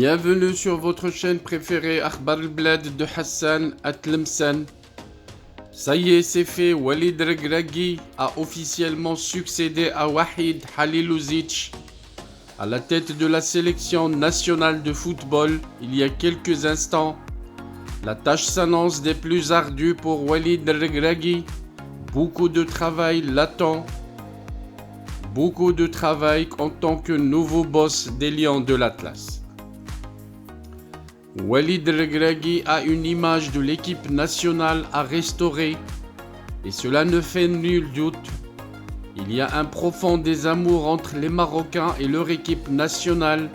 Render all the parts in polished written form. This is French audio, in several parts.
Bienvenue sur votre chaîne préférée Akhbar al-Blad de Hassan Atlemsan. Ça y est, c'est fait, Walid Regragui a officiellement succédé à Wahid Halilović à la tête de la sélection nationale de football il y a quelques instants. La tâche s'annonce des plus ardues pour Walid Regragui. Beaucoup de travail l'attend. Beaucoup de travail en tant que nouveau boss des Lions de l'Atlas. Walid Regragui a une image de l'équipe nationale à restaurer et cela ne fait nul doute. Il y a un profond désamour entre les Marocains et leur équipe nationale.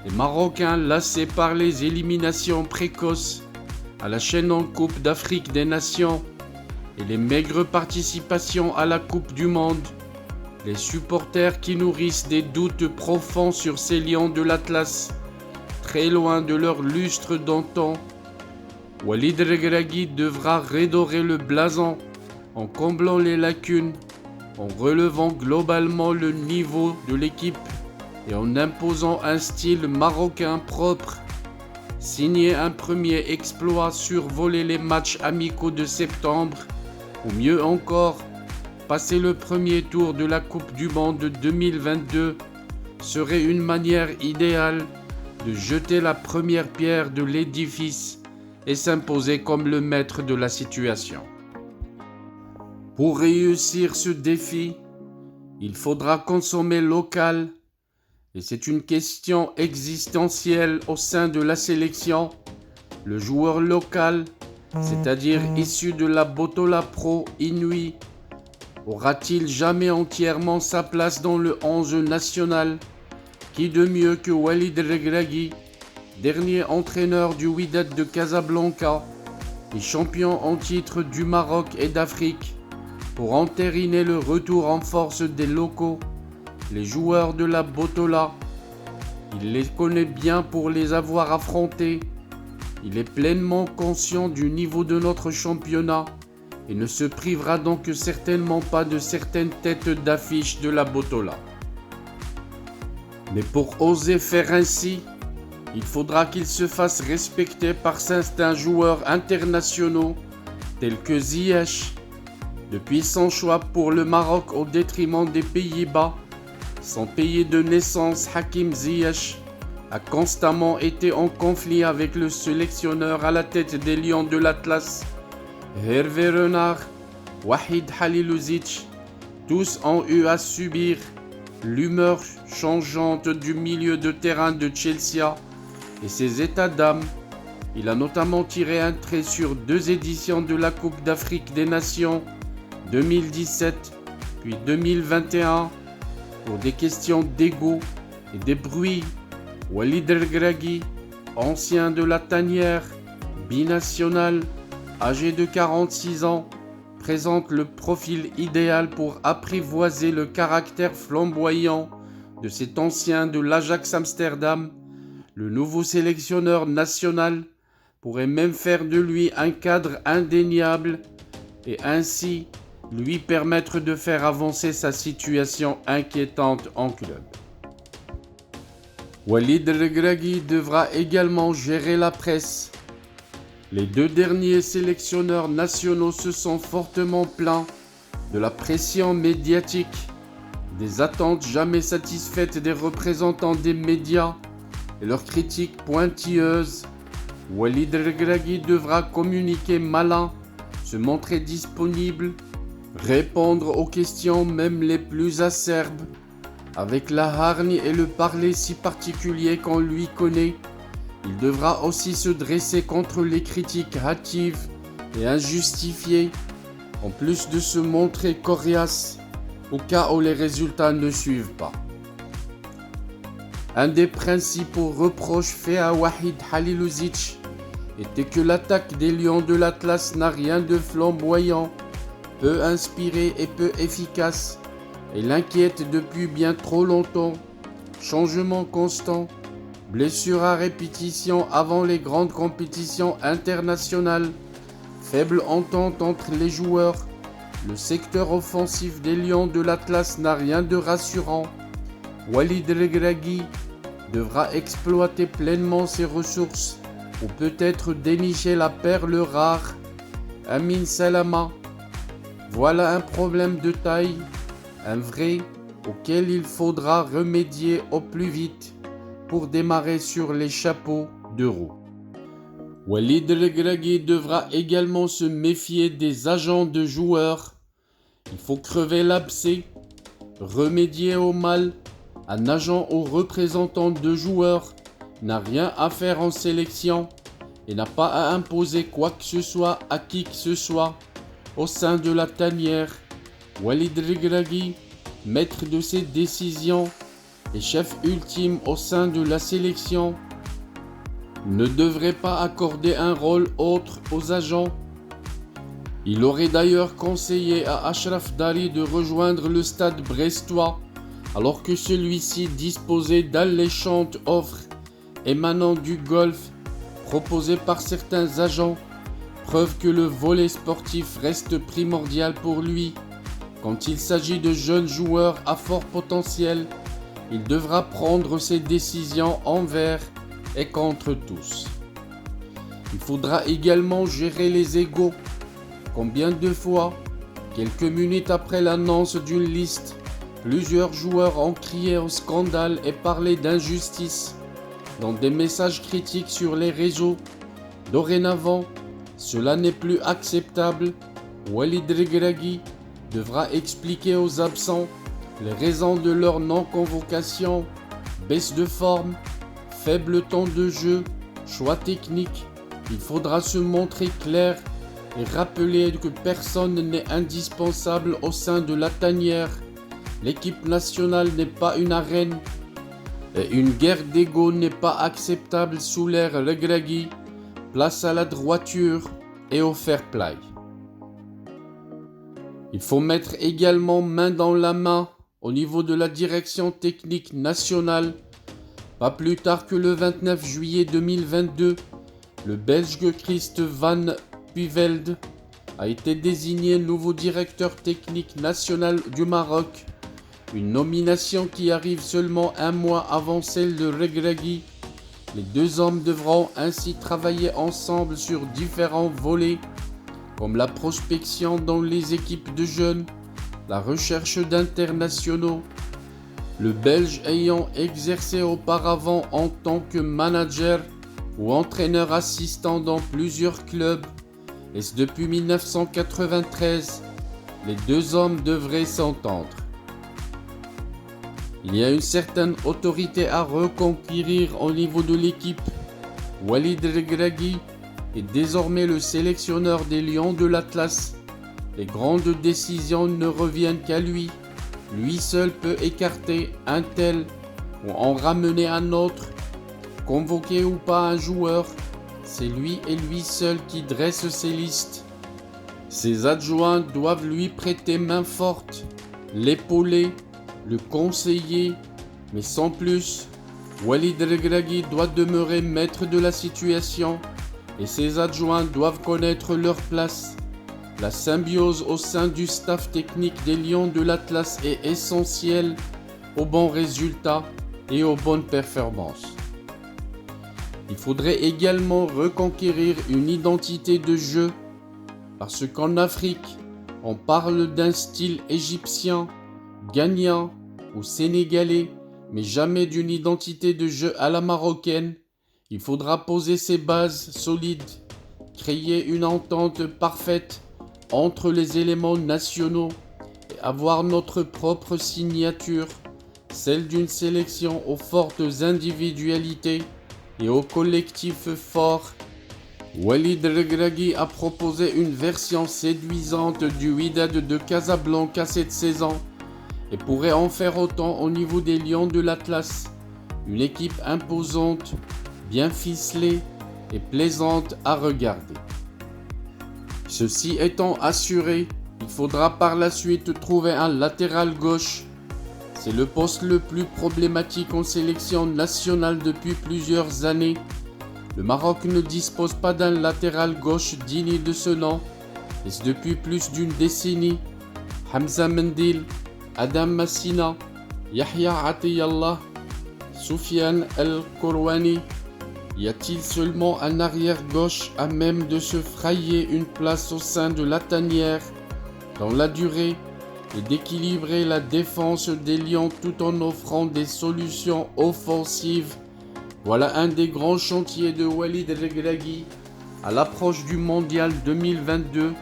Les Marocains lassés par les éliminations précoces à la chaîne en Coupe d'Afrique des Nations et les maigres participations à la Coupe du Monde. Les supporters qui nourrissent des doutes profonds sur ces Lions de l'Atlas, très loin de leur lustre d'antan. Walid Regragui devra redorer le blason en comblant les lacunes, en relevant globalement le niveau de l'équipe et en imposant un style marocain propre. Signer un premier exploit, survoler les matchs amicaux de septembre, ou mieux encore, passer le premier tour de la Coupe du Monde 2022 serait une manière idéale de jeter la première pierre de l'édifice et s'imposer comme le maître de la situation. Pour réussir ce défi, il faudra consommer local et c'est une question existentielle au sein de la sélection. Le joueur local, c'est-à-dire issu de la Botola Pro Inouï, aura-t-il jamais entièrement sa place dans le 11 national? Qui de mieux que Walid Regragui, dernier entraîneur du Wydad de Casablanca et champion en titre du Maroc et d'Afrique, pour entériner le retour en force des locaux, les joueurs de la Botola. Il les connaît bien pour les avoir affrontés. Il est pleinement conscient du niveau de notre championnat et ne se privera donc certainement pas de certaines têtes d'affiche de la Botola. Mais pour oser faire ainsi, il faudra qu'il se fasse respecter par certains joueurs internationaux tels que Ziyech. Depuis son choix pour le Maroc au détriment des Pays-Bas, son pays de naissance Hakim Ziyech a constamment été en conflit avec le sélectionneur à la tête des Lions de l'Atlas, Hervé Renard, Wahid Halilović. Tous ont eu à subir l'humeur changeante du milieu de terrain de Chelsea et ses états d'âme. Il a notamment tiré un trait sur 2 éditions de la Coupe d'Afrique des Nations 2017 puis 2021 pour des questions d'ego et des bruits. Walid Regragui, ancien de la tanière, binational, âgé de 46 ans, présente le profil idéal pour apprivoiser le caractère flamboyant de cet ancien de l'Ajax Amsterdam. Le nouveau sélectionneur national pourrait même faire de lui un cadre indéniable et ainsi lui permettre de faire avancer sa situation inquiétante en club. Walid Regragui devra également gérer la presse. Les 2 derniers sélectionneurs nationaux se sont fortement plaints de la pression médiatique, des attentes jamais satisfaites des représentants des médias et leurs critiques pointilleuses. Walid Regragui devra communiquer malin, se montrer disponible, répondre aux questions même les plus acerbes, avec la hargne et le parler si particulier qu'on lui connaît. Il devra aussi se dresser contre les critiques hâtives et injustifiées, en plus de se montrer coriace au cas où les résultats ne suivent pas. Un des principaux reproches faits à Wahid Halilović était que l'attaque des Lions de l'Atlas n'a rien de flamboyant, peu inspiré et peu efficace, et l'inquiète depuis bien trop longtemps. Changement constant, blessures à répétition avant les grandes compétitions internationales, faible entente entre les joueurs, le secteur offensif des Lions de l'Atlas n'a rien de rassurant. Walid Regragui devra exploiter pleinement ses ressources ou peut-être dénicher la perle rare Amin Salama. Voilà un problème de taille, un vrai, auquel il faudra remédier au plus vite pour démarrer sur les chapeaux de roue. Walid Regragui devra également se méfier des agents de joueurs. Il faut crever l'abcès, remédier au mal. Un agent ou représentant de joueurs n'a rien à faire en sélection et n'a pas à imposer quoi que ce soit à qui que ce soit au sein de la tanière. Walid Regragui, maître de ses décisions et chef ultime au sein de la sélection, ne devrait pas accorder un rôle autre aux agents. Il aurait d'ailleurs conseillé à Achraf Dari de rejoindre le stade brestois alors que celui-ci disposait d'alléchantes offres émanant du golf proposées par certains agents, preuve que le volet sportif reste primordial pour lui. Quand il s'agit de jeunes joueurs à fort potentiel, il devra prendre ses décisions envers et contre tous. Il faudra également gérer les égos. Combien de fois, quelques minutes après l'annonce d'une liste, plusieurs joueurs ont crié au scandale et parlé d'injustice dans des messages critiques sur les réseaux. Dorénavant, cela n'est plus acceptable. Walid Regragui devra expliquer aux absents les raisons de leur non-convocation, baisse de forme, faible temps de jeu, choix technique. Il faudra se montrer clair et rappeler que personne n'est indispensable au sein de la tanière. L'équipe nationale n'est pas une arène et une guerre d'ego n'est pas acceptable sous l'ère Regragui. Place à la droiture et au fair play. Il faut mettre également main dans la main au niveau de la direction technique nationale. Pas plus tard que le 29 juillet 2022, le Belge Christ van Puivelde a été désigné nouveau directeur technique national du Maroc. Une nomination qui arrive seulement un mois avant celle de Regragui. Les deux hommes devront ainsi travailler ensemble sur différents volets, comme la prospection dans les équipes de jeunes, la recherche d'internationaux. Le Belge ayant exercé auparavant en tant que manager ou entraîneur assistant dans plusieurs clubs, et ce depuis 1993, les deux hommes devraient s'entendre. Il y a une certaine autorité à reconquérir au niveau de l'équipe. Walid Regragui est désormais le sélectionneur des Lions de l'Atlas. Les grandes décisions ne reviennent qu'à lui. Lui seul peut écarter un tel ou en ramener un autre. Convoquer ou pas un joueur, c'est lui et lui seul qui dresse ses listes. Ses adjoints doivent lui prêter main forte, l'épauler, le conseiller, mais sans plus. Walid Regragui doit demeurer maître de la situation et ses adjoints doivent connaître leur place. La symbiose au sein du staff technique des Lions de l'Atlas est essentielle aux bons résultats et aux bonnes performances. Il faudrait également reconquérir une identité de jeu, parce qu'en Afrique, on parle d'un style égyptien, gagnant ou sénégalais, mais jamais d'une identité de jeu à la marocaine. Il faudra poser ses bases solides, créer une entente parfaite entre les éléments nationaux et avoir notre propre signature, celle d'une sélection aux fortes individualités et aux collectifs forts. Walid Regragui a proposé une version séduisante du Wydad de Casablanca cette saison et pourrait en faire autant au niveau des Lions de l'Atlas, une équipe imposante, bien ficelée et plaisante à regarder. Ceci étant assuré, il faudra par la suite trouver un latéral gauche. C'est le poste le plus problématique en sélection nationale depuis plusieurs années. Le Maroc ne dispose pas d'un latéral gauche digne de ce nom, et c'est depuis plus d'une décennie. Hamza Mendil, Adam Massina, Yahya Atiyallah Soufiane El Kourouani. Y a-t-il seulement un arrière-gauche à même de se frayer une place au sein de la tanière dans la durée et d'équilibrer la défense des Lions tout en offrant des solutions offensives? Voilà un des grands chantiers de Walid Regragui à l'approche du Mondial 2022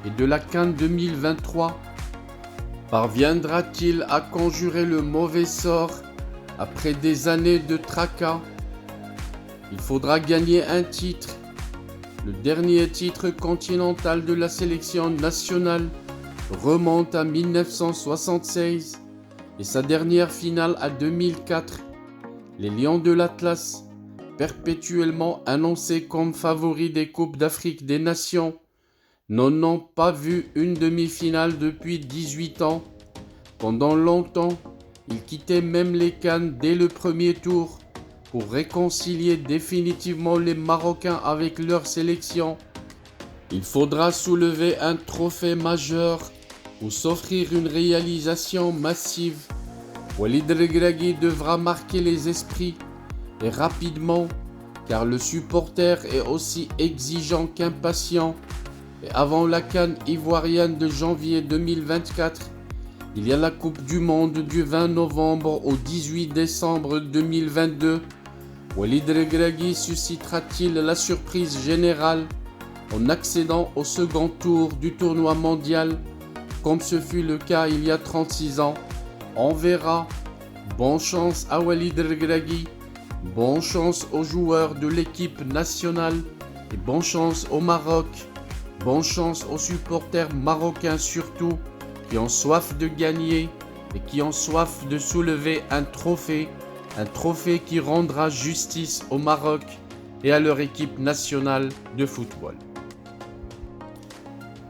et de la CAN 2023. Parviendra-t-il à conjurer le mauvais sort après des années de tracas? Il faudra gagner un titre, le dernier titre continental de la sélection nationale remonte à 1976 et sa dernière finale à 2004. Les Lions de l'Atlas, perpétuellement annoncés comme favoris des Coupes d'Afrique des Nations, n'en ont pas vu une demi-finale depuis 18 ans. Pendant longtemps, ils quittaient même les CAN dès le premier tour pour réconcilier définitivement les Marocains avec leur sélection. Il faudra soulever un trophée majeur ou s'offrir une réalisation massive. Walid Regragui devra marquer les esprits et rapidement, car le supporter est aussi exigeant qu'impatient. Et avant la CAN ivoirienne de janvier 2024, il y a la Coupe du Monde du 20 novembre au 18 décembre 2022. Walid Regragui suscitera-t-il la surprise générale en accédant au second tour du tournoi mondial, comme ce fut le cas il y a 36 ans? On verra. Bonne chance à Walid Regragui, bonne chance aux joueurs de l'équipe nationale et bonne chance au Maroc, bonne chance aux supporters marocains surtout, qui ont soif de gagner et qui ont soif de soulever un trophée qui rendra justice au Maroc et à leur équipe nationale de football.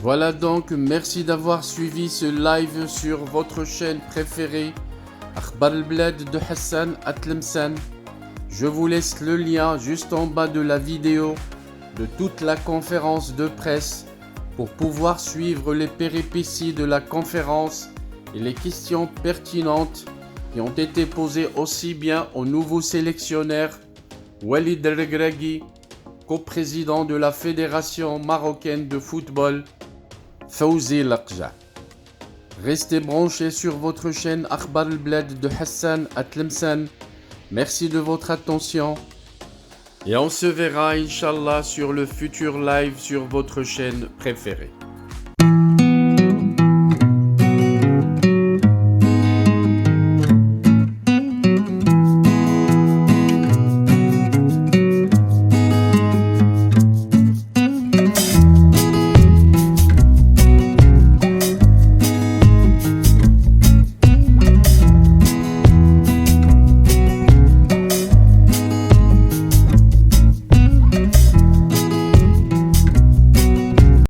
Voilà donc, merci d'avoir suivi ce live sur votre chaîne préférée, Akhbar al-Bled de Hassan Atlemsan. Je vous laisse le lien juste en bas de la vidéo de toute la conférence de presse pour pouvoir suivre les péripéties de la conférence et les questions pertinentes qui ont été posées aussi bien au nouveau sélectionneur Walid Regragui qu'au président de la Fédération marocaine de football, Fawzi Lakja. Restez branchés sur votre chaîne Akhbar al-Bled de Hassan Atlemsan. Merci de votre attention et on se verra Inch'Allah sur le futur live sur votre chaîne préférée.